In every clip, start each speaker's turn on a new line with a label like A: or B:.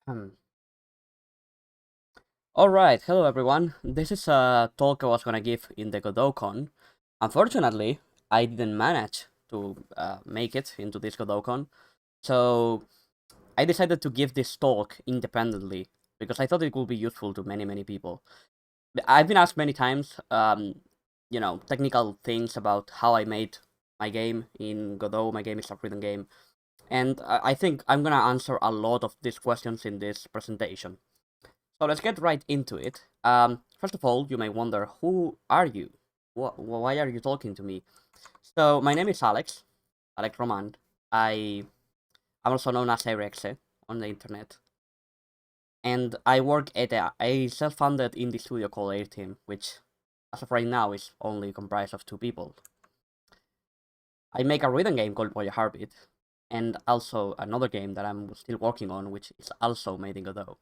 A: Hmm. Alright, hello everyone. This is a talk I was gonna give in the GodotCon. Unfortunately, I didn't manage to make it into this GodotCon, so I decided to give this talk independently because I thought it would be useful to many people. I've been asked many times, technical things about how I made my game in Godot. My game is a written game, and I think I'm gonna answer a lot of these questions in this presentation. So let's get right into it. First of all, you may wonder, who are you? Why are you talking to me? So my name is Alex Roman. I'm also known as Erexe on the internet. And I work at a self-funded indie studio called Air Team, which as of right now is only comprised of 2 people. I make a rhythm game called Boy Heartbeat, and also another game that I'm still working on, which is also made in Godot.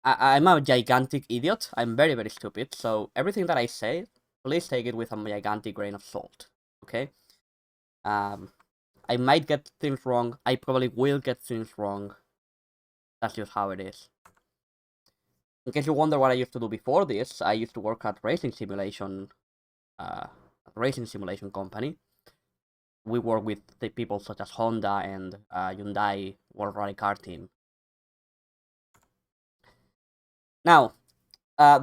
A: I'm a gigantic idiot. I'm very stupid. So everything that I say, please take it with a gigantic grain of salt. Okay? Um, I might get things wrong. I probably will get things wrong. That's just how it is. In case you wonder what I used to do before this, I used to work at racing simulation company. We work with the people such as Honda and Hyundai World Rally Car Team. Now,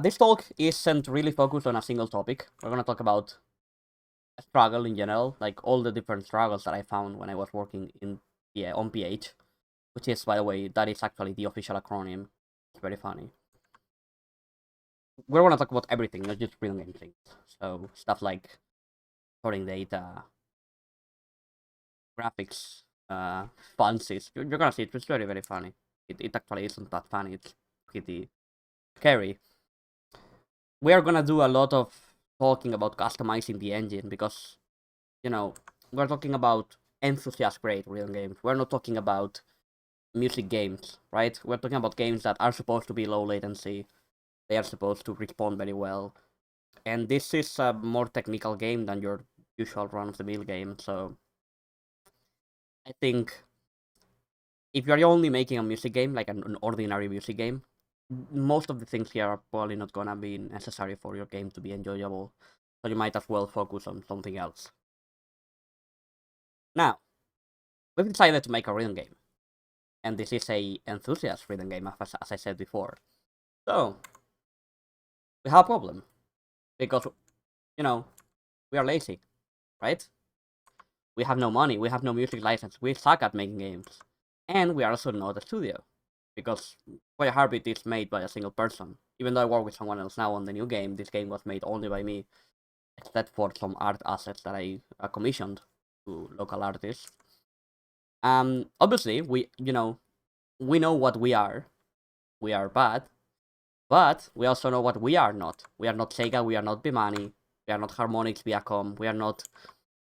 A: this talk isn't really focused on a single topic. We're gonna talk about struggle in general, like all the different struggles that I found when I was working on PH, which is, by the way, that is actually the official acronym. It's very funny. We're gonna talk about everything, not just real game things. So stuff like coding data, graphics, fancies. You're gonna see it's very funny. It actually isn't that funny. It's pretty scary. We are gonna do a lot of talking about customizing the engine because we're talking about enthusiast-grade real games. We're not talking about music games, right? We're talking about games that are supposed to be low latency. They are supposed to respond very well. And this is a more technical game than your usual run-of-the-mill game. So I think if you're only making a music game, like an ordinary music game, most of the things here are probably not gonna be necessary for your game to be enjoyable. So you might as well focus on something else. Now, we've decided to make a rhythm game. And this is a enthusiast rhythm game, as I said before. So, we have a problem. Because, we are lazy, right? We have no money, we have no music license, we suck at making games. And we are also not a studio. Because Boy Heartbeat is made by a single person. Even though I work with someone else now on the new game, this game was made only by me, except for some art assets that I commissioned to local artists. Obviously, we know what we are. We are bad, but we also know what we are not. We are not Sega, we are not Bimani, we are not Harmonix, Viacom, we are not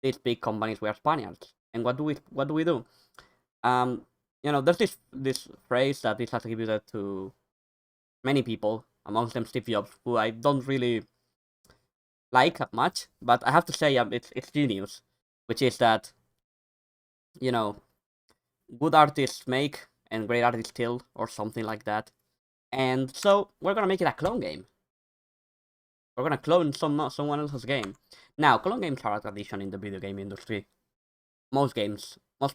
A: these big companies, we are Spaniards. And what do we do? There's this phrase that is attributed to many people, amongst them Steve Jobs, who I don't really like much, but I have to say it's genius, which is that, you know, good artists make and great artists kill, or something like that. And so we're gonna make it a clone game. We're gonna clone someone else's game. Now, clone games are a tradition in the video game industry. Most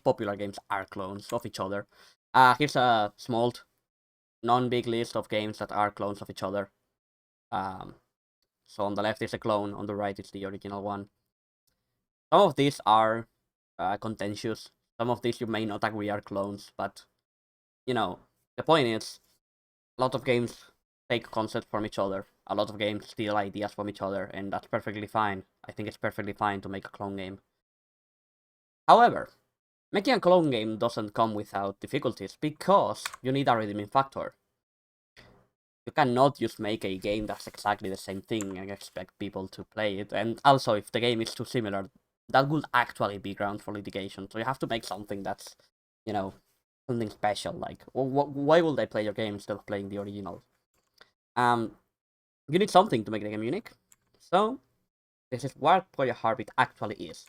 A: popular games are clones of each other. Here's a small, non-big list of games that are clones of each other. Um, so on the left is a clone, on the right is the original one. Some of these are contentious. Some of these you may not agree are clones, but the point is, a lot of games take concepts from each other. A lot of games steal ideas from each other, and that's perfectly fine. I think it's perfectly fine to make a clone game. However, making a clone game doesn't come without difficulties because you need a redeeming factor. You cannot just make a game that's exactly the same thing and expect people to play it. And also, if the game is too similar, that would actually be grounds for litigation. So you have to make something that's, something special. Like, why will they play your game instead of playing the original? You need something to make the game unique. So, this is what Boy Heartbeat actually is.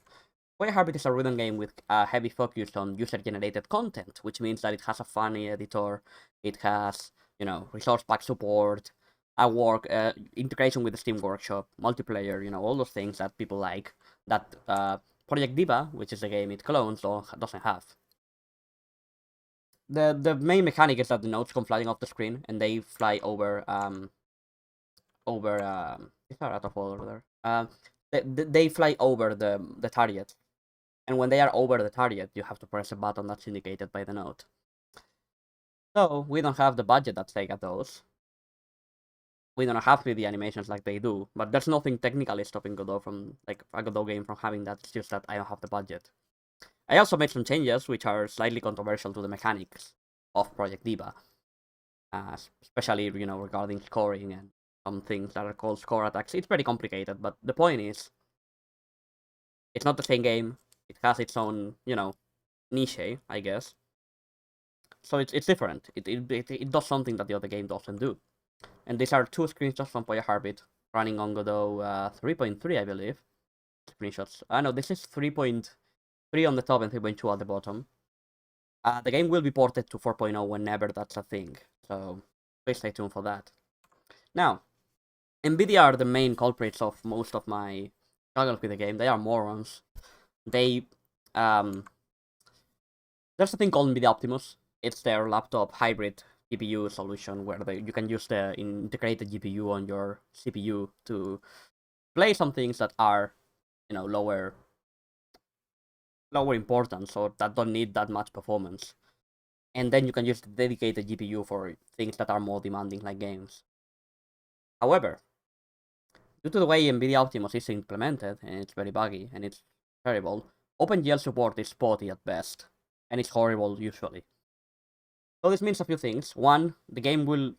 A: Heartbeat is a rhythm game with a heavy focus on user-generated content, which means that it has a funny editor, it has, resource pack support, integration with the Steam Workshop, multiplayer, all those things that people like, that Project Diva, which is the game it clones, doesn't have. The main mechanic is that the nodes come flying off the screen, and they fly over, these are out of order there. They fly over the target. And when they are over the target, you have to press a button that's indicated by the node. So we don't have the budget that Sega does. We don't have 3D animations like they do, but there's nothing technically stopping Godot from, like, a Godot game from having that. It's just that I don't have the budget. I also made some changes which are slightly controversial to the mechanics of Project Diva, especially, regarding scoring and some things that are called score attacks. It's pretty complicated, but the point is, it's not the same game. It has its own, niche, I guess. So it's different. It does something that the other game doesn't do. And these are 2 screenshots from Project Heartbeat running on Godot 3.3, I believe. Screenshots. No, this is 3.3 on the top and 3.2 at the bottom. The game will be ported to 4.0 whenever that's a thing. So please stay tuned for that. Now, NVIDIA are the main culprits of most of my struggles with the game. They are morons. There's a thing called NVIDIA Optimus. It's their laptop hybrid GPU solution where you can use the integrated GPU on your CPU to play some things that are, lower importance or that don't need that much performance. And then you can use the dedicated GPU for things that are more demanding, like games. However, due to the way NVIDIA Optimus is implemented, and it's very buggy and it's terrible, OpenGL support is spotty at best, and it's horrible usually. So this means a few things. One, the game will...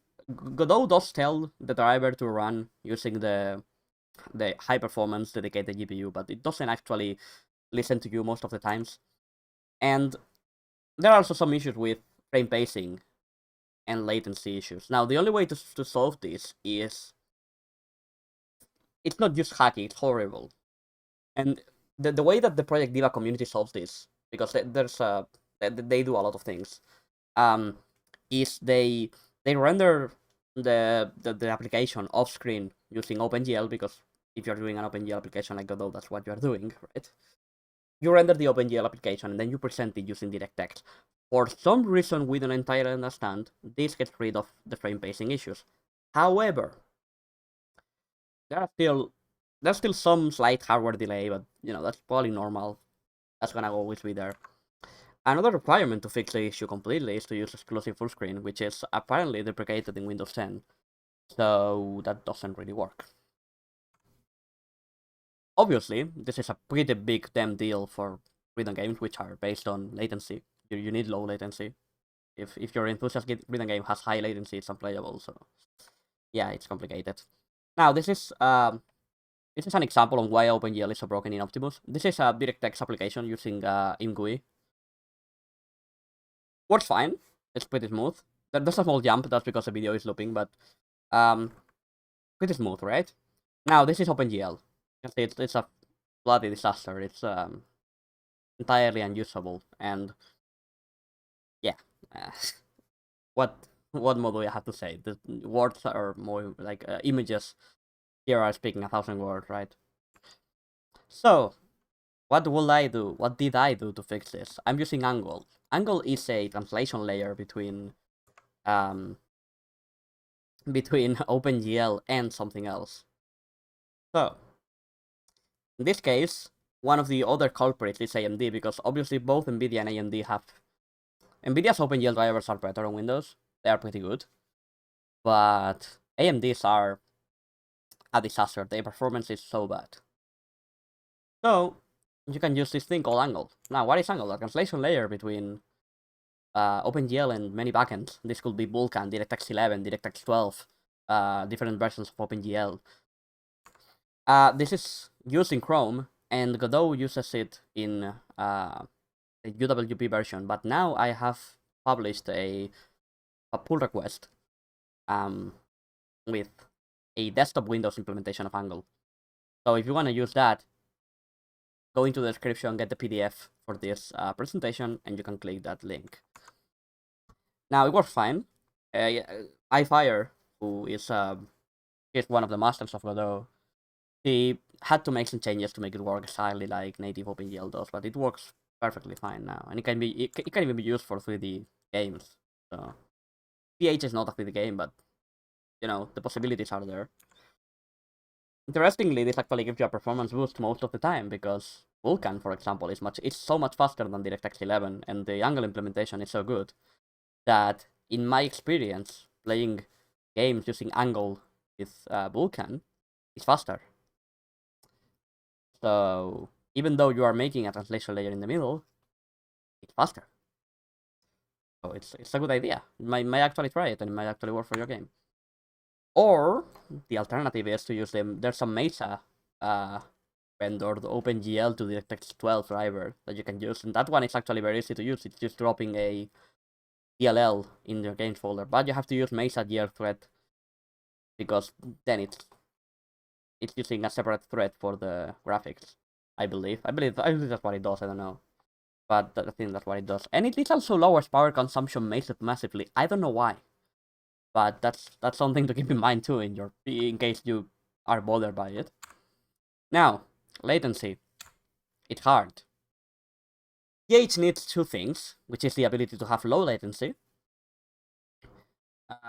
A: Godot does tell the driver to run using the high performance dedicated GPU, but it doesn't actually listen to you most of the times. And there are also some issues with frame pacing and latency issues. Now, the only way to solve this is... It's not just hacky, it's horrible. And the way that the Project Diva community solves this, because they do a lot of things, is they render the application off screen using OpenGL, because if you're doing an OpenGL application like Godot, that's what you're doing, right? You render the OpenGL application and then you present it using DirectX. For some reason we don't entirely understand, this gets rid of the frame pacing issues. However, there's still some slight hardware delay, but that's probably normal. That's gonna always be there. Another requirement to fix the issue completely is to use exclusive full screen, which is apparently deprecated in Windows 10. So that doesn't really work. Obviously, this is a pretty big damn deal for rhythm games which are based on latency. You need low latency. If your enthusiast rhythm game has high latency, it's unplayable. So yeah, it's complicated. Now this is an example of why OpenGL is so broken in Optimus. This is a DirectX application using ImGUI. Works fine. It's pretty smooth. There's a small jump. That's because the video is looping, but pretty smooth, right? Now this is OpenGL. It's a bloody disaster. It's entirely unusable, and yeah. What more do I have to say? The words are more like images. Here are speaking 1,000 words, right? So, what will I do? What did I do to fix this? I'm using Angle. Angle is a translation layer between OpenGL and something else. So, in this case, one of the other culprits is AMD, because obviously both NVIDIA and AMD have... NVIDIA's OpenGL drivers are better on Windows. They are pretty good. But AMD's are a disaster. Their performance is so bad. So, you can use this thing called Angle. Now, what is Angle? A translation layer between OpenGL and many backends. This could be Vulkan, DirectX 11, DirectX 12, different versions of OpenGL. This is used in Chrome, and Godot uses it in a UWP version, but now I have published a pull request with a desktop Windows implementation of Angle. So if you want to use that, go into the description, get the PDF for this presentation, and you can click that link. Now, it works fine. iFire, who is one of the masters of Godot, he had to make some changes to make it work exactly like native OpenGL does, but it works perfectly fine now, and it can even be used for 3D games. So PH is not a 3D game, but you know the possibilities are there. Interestingly, this actually gives you a performance boost most of the time because Vulkan, for example, it's so much faster than DirectX 11, and the Angle implementation is so good that, in my experience, playing games using Angle with Vulkan is faster. So even though you are making a translation layer in the middle, it's faster. So it's a good idea. You might actually try it, and it might actually work for your game. Or the alternative is to use them. There's some Mesa vendor, the OpenGL to DirectX 12 driver that you can use, and that one is actually very easy to use. It's just dropping a DLL in your games folder, but you have to use Mesa GR thread because then it's using a separate thread for the graphics. I believe that's what it does. I don't know, but I think that's what it does, and it also lowers power consumption massively. I don't know why, but that's something to keep in mind too in case you are bothered by it. Now, latency. It's hard. PH needs two things, which is the ability to have low latency.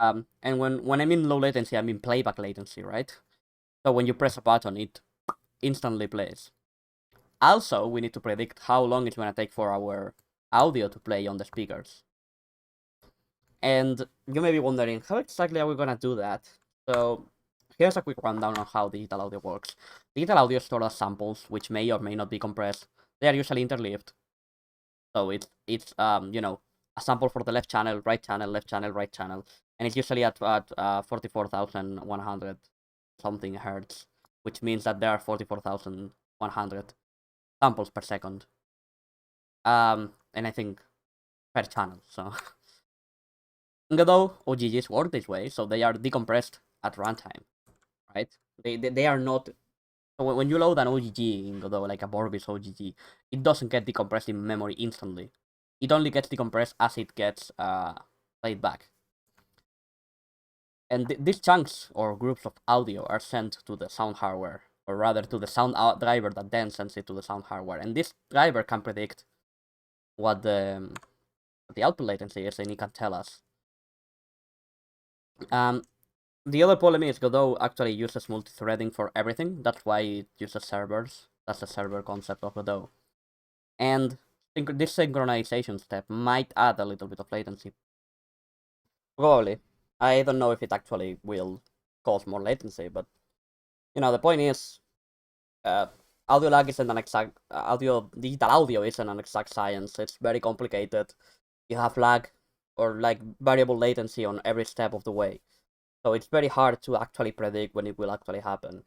A: And when I mean low latency, I mean playback latency, right? So when you press a button, it instantly plays. Also, we need to predict how long it's going to take for our audio to play on the speakers. And you may be wondering, how exactly are we going to do that? So here's a quick rundown on how digital audio works. Digital audio stores as samples, which may or may not be compressed. They are usually interleaved. So it's you know, a sample for the left channel, right channel, left channel, right channel, and it's usually at 44,100 something hertz, which means that there are 44,100 samples per second. And I think per channel. So Godot OGGs work this way, so they are decompressed at runtime, right? They are not. So when you load an OGG in Godot, like a Vorbis OGG, it doesn't get decompressed in memory instantly. It only gets decompressed as it gets played back. And these chunks or groups of audio are sent to the sound hardware, or rather to the sound driver that then sends it to the sound hardware. And this driver can predict what the output latency is, and it can tell us. The other problem is Godot actually uses multi-threading for everything. That's why it uses servers. That's the server concept of Godot. And this synchronization step might add a little bit of latency. Probably. I don't know if it actually will cause more latency, but you know, the point is, audio lag isn't an exact digital audio isn't an exact science. It's very complicated. You have lag or like variable latency on every step of the way. So it's very hard to actually predict when it will actually happen.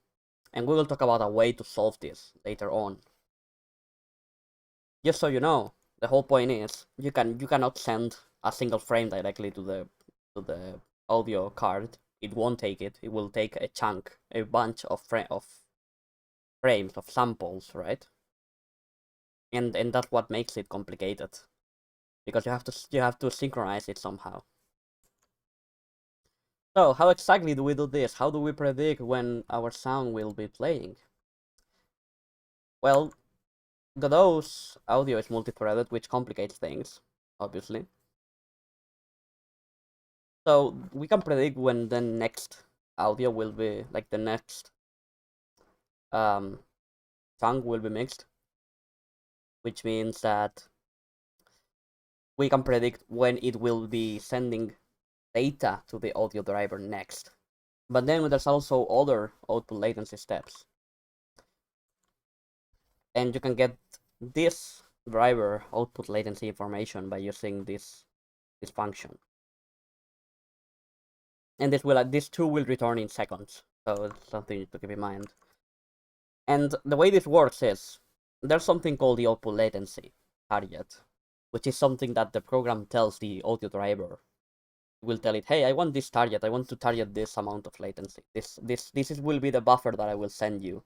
A: And we will talk about a way to solve this later on. Just so you know, the whole point is you cannot send a single frame directly to the audio card. It won't take it. It will take a chunk, a bunch of frames of samples, right? And that's what makes it complicated, because you have to synchronize it somehow. So how exactly do we do this? How do we predict when our sound will be playing? Well, Godot's audio is multi-threaded, which complicates things, obviously. So we can predict when the next audio will be, like the next chunk will be mixed, which means that we can predict when it will be sending data to the audio driver next. But then there's also other output latency steps. And you can get this driver output latency information by using this function. And this too will return in seconds. So it's something to keep in mind. And the way this works is there's something called the output latency target, which is something that the program tells the audio driver. It will tell it, hey, I want this target. I want to target this amount of latency. This will be the buffer that I will send you,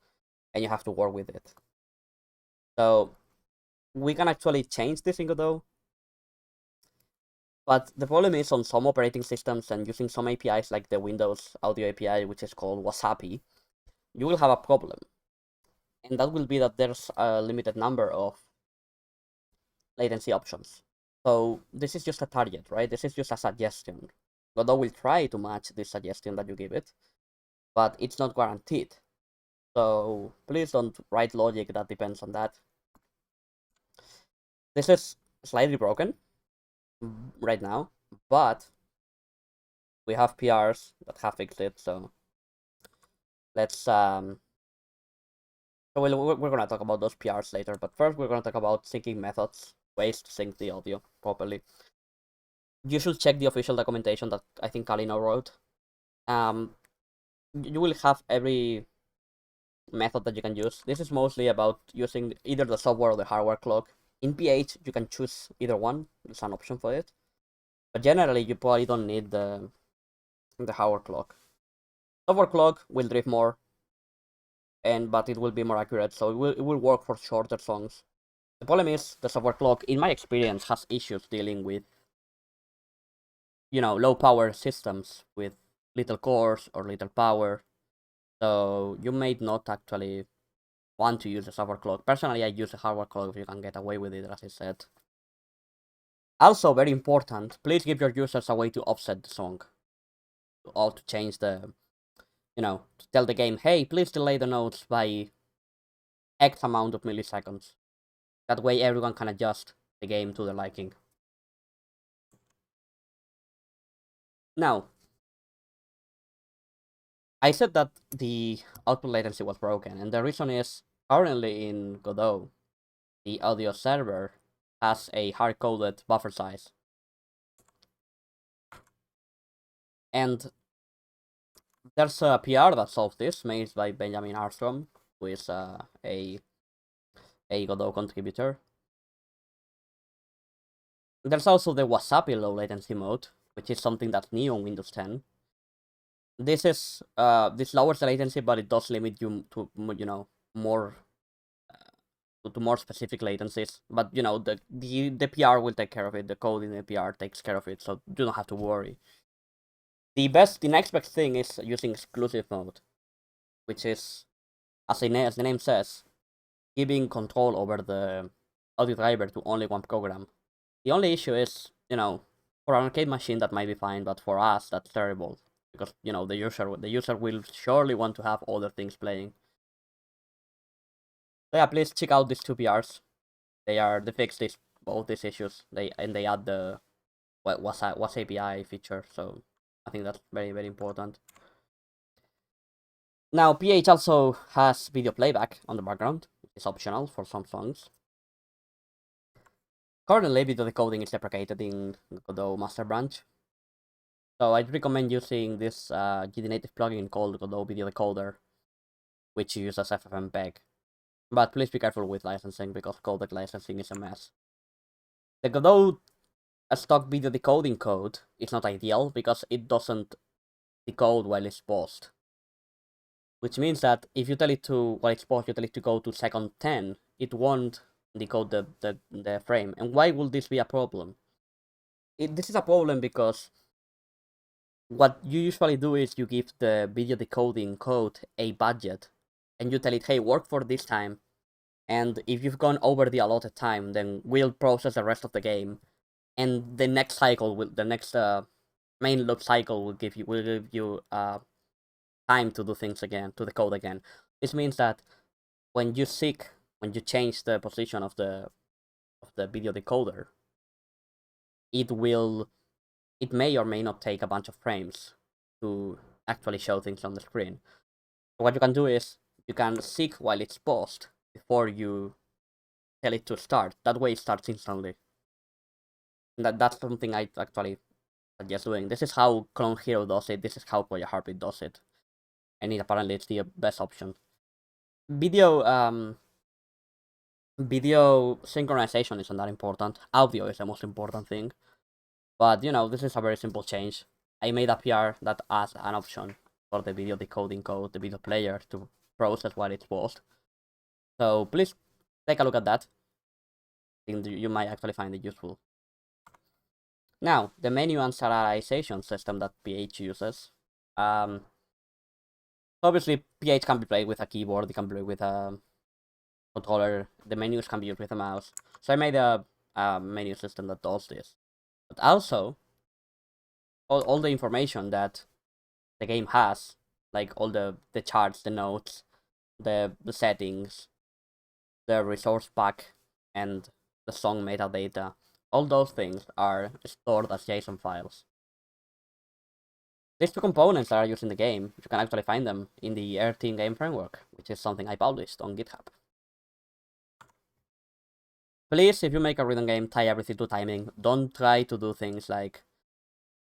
A: and you have to work with it. So we can actually change this in Godot. But the problem is on some operating systems and using some APIs like the Windows Audio API, which is called Wasabi, you will have a problem. And that will be that there's a limited number of latency options. So this is just a target, right? This is just a suggestion. Godot will try to match this suggestion that you give it, but it's not guaranteed. So please don't write logic that depends on that. This is slightly broken right now, but we have PRs that have fixed it, so let's so we're gonna talk about those PRs later, but first we're gonna talk about syncing methods, ways to sync the audio properly. You should check the official documentation that I think Kalino wrote. You will have every method that you can use. This is mostly about using either the software or the hardware clock. In PH, you can choose either one. There's an option for it. But generally, you probably don't need the hardware clock. Software clock will drift more, but it will be more accurate, so it will work for shorter songs. The problem is the software clock, in my experience, has issues dealing with low power systems with little cores or little power. So you may not actually want to use a software clock. Personally, I use a hardware clock if you can get away with it, as I said. Also, very important, please give your users a way to offset the song. Or to change the, to tell the game, hey, please delay the notes by X amount of milliseconds. That way everyone can adjust the game to their liking. Now, I said that the output latency was broken, and the reason is currently in Godot, the audio server has a hard-coded buffer size. And there's a PR that solves this, made by Benjamin Armstrong, who is a Godot contributor. There's also the Wasabi low latency mode, which is something that's new on Windows 10. This is this lowers the latency, but it does limit you to more to more specific latencies. But the PR will take care of it. The code in the PR takes care of it, so you don't have to worry. The next best thing is using exclusive mode, which is, as the name says, giving control over the audio driver to only one program. The only issue is, for an arcade machine that might be fine, but for us that's terrible because the user will surely want to have other things playing. So yeah, please check out these two PRs. They fix both these issues. They add the what's API feature. So I think that's very, very important. Now PH also has video playback on the background. It's optional for some songs. Currently, video decoding is deprecated in Godot Master Branch. So I'd recommend using this GD native plugin called Godot Video Decoder, which uses FFmpeg. But please be careful with licensing because codec licensing is a mess. The Godot stock video decoding code is not ideal because it doesn't decode while it's paused. Which means that if you tell it to, while it's paused, you tell it to go to second 10, it won't decode the frame. And why will this be a problem? This is a problem because what you usually do is you give the video decoding code a budget and you tell it, hey, work for this time. And if you've gone over the allotted time, then we'll process the rest of the game. And the next cycle, the next main loop cycle will give you time to do things again, to the code again. This means that when you change the position of the video decoder, it may or may not take a bunch of frames to actually show things on the screen. So what you can do is you can seek while it's paused before you tell it to start. That way it starts instantly. That's something I actually suggest doing. This is how Clone Hero does it. This is how Project Heartbeat does it. And apparently it's the best option. Video synchronization isn't that important. Audio is the most important thing. But this is a very simple change. I made a PR that adds an option for the video decoding code, the video player, to process while it's paused. So please take a look at that. I think you might actually find it useful. Now, the menu and serialization system that PH uses. Obviously, PH can be played with a keyboard, it can be played with a controller, the menus can be used with a mouse. So I made a menu system that does this. But also, all the information that the game has, like all the charts, the notes, the settings, the resource pack, and the song metadata, all those things are stored as JSON files. These two components that are used in the game, you can actually find them in the RT game framework, which is something I published on GitHub. Please, if you make a rhythm game, tie everything to timing. Don't try to do things like,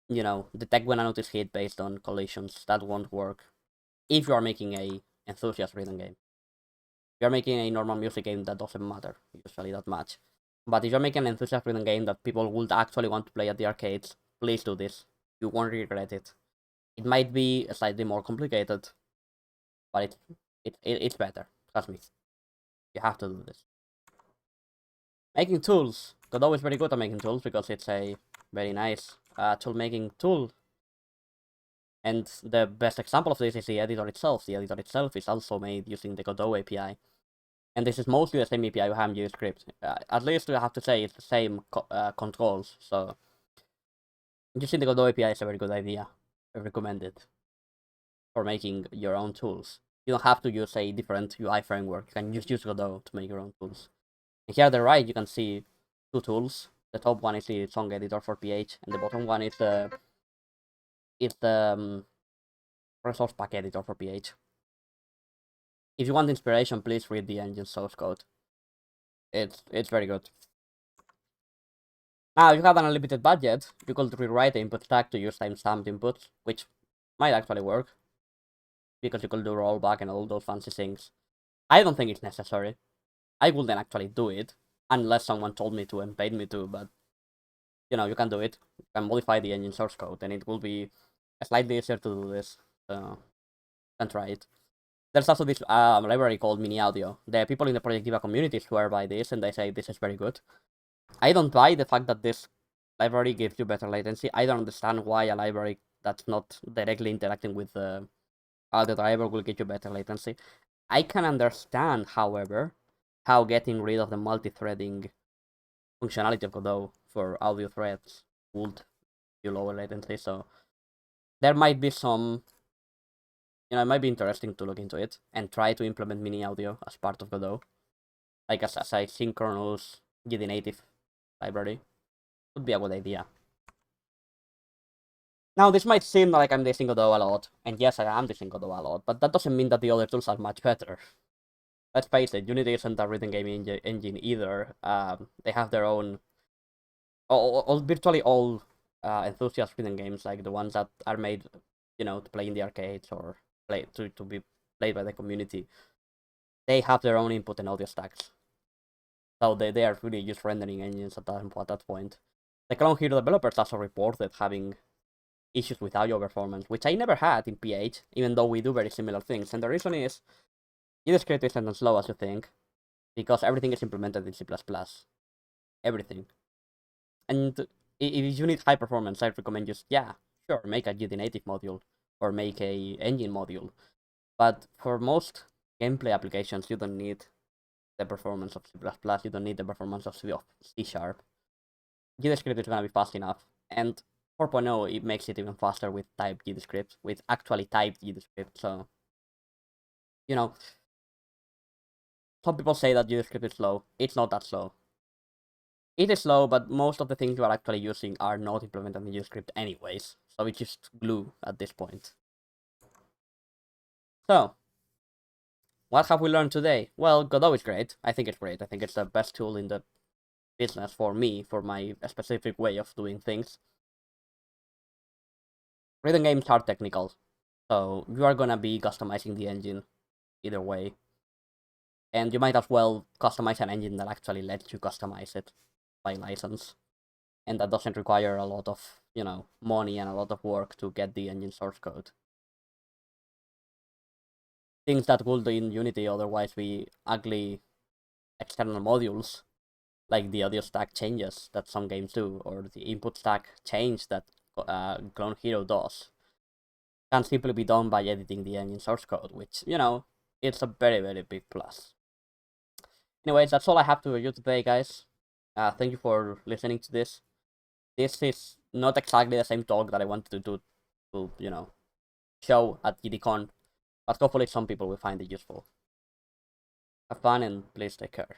A: detect when a note is hit based on collisions. That won't work. If you are making a enthusiast rhythm game. If you're making a normal music game, that doesn't matter usually that much. But if you're making an enthusiast rhythm game that people would actually want to play at the arcades, please do this. You won't regret it. It might be slightly more complicated, but it's better. Trust me. You have to do this. Making tools. Godot is very good at making tools because it's a very nice tool making tool. And the best example of this is the editor itself. The editor itself is also made using the Godot API. And this is mostly the same API you have in JavaScript. At least I have to say it's the same controls. So using the Godot API is a very good idea. I recommend it for making your own tools. You don't have to use a different UI framework. You can just use Godot to make your own tools. And here on the right, you can see two tools. The top one is the song editor for PH, and the bottom one is the resource pack editor for PH. If you want inspiration, please read the engine source code. It's very good. Now, if you have an unlimited budget, you could rewrite the input stack to use timestamped inputs, which might actually work, because you could do rollback and all those fancy things. I don't think it's necessary. I wouldn't actually do it, unless someone told me to and paid me to, but, you can do it. You can modify the engine source code, and it will be slightly easier to do this, so you can try it. There's also this library called MiniAudio. The people in the Project Diva community swear by this, and they say this is very good. I don't buy the fact that this library gives you better latency. I don't understand why a library that's not directly interacting with the audio driver will give you better latency. I can understand, however, how getting rid of the multi-threading functionality of Godot for audio threads would give you lower latency, so there might be some, it might be interesting to look into it and try to implement MiniAudio as part of Godot, like as a synchronous GD native library. Would be a good idea. Now, this might seem like I'm dissing Godot a lot, and yes, I am dissing Godot a lot, but that doesn't mean that the other tools are much better. Let's face it, Unity isn't a rhythm game engine either. They have their own, virtually all enthusiast rhythm games, like the ones that are made, to play in the arcades or to be played by the community. They have their own input and audio stacks. So they are really just rendering engines at that point. The Clone Hero developers also reported having issues with audio performance, which I never had in PH, even though we do very similar things. And the reason is, JavaScript isn't as slow as you think, because everything is implemented in C++. Everything. And if you need high performance, I recommend just, make a GD native module, or make a engine module. But for most gameplay applications, you don't need the performance of C++, you don't need the performance of C#. JavaScript is gonna be fast enough, and 4.0, it makes it even faster with typed JavaScript, with actually typed JavaScript, so, some people say that JavaScript is slow. It's not that slow. It is slow, but most of the things you are actually using are not implemented in JavaScript anyways, so it's just glue at this point. So, what have we learned today? Well, Godot is great. I think it's great. I think it's the best tool in the business for me, for my specific way of doing things. Rhythm games are technical, so you are gonna be customizing the engine either way. And you might as well customize an engine that actually lets you customize it by license. And that doesn't require a lot of, money and a lot of work to get the engine source code. Things that would in Unity otherwise be ugly external modules, like the audio stack changes that some games do, or the input stack change that Clone Hero does, can simply be done by editing the engine source code, which, you know, it's a very, very big plus. Anyways, that's all I have to review today, guys. Thank you for listening to this. This is not exactly the same talk that I wanted to do to, you know, show at GDCon, but hopefully some people will find it useful. Have fun and please take care.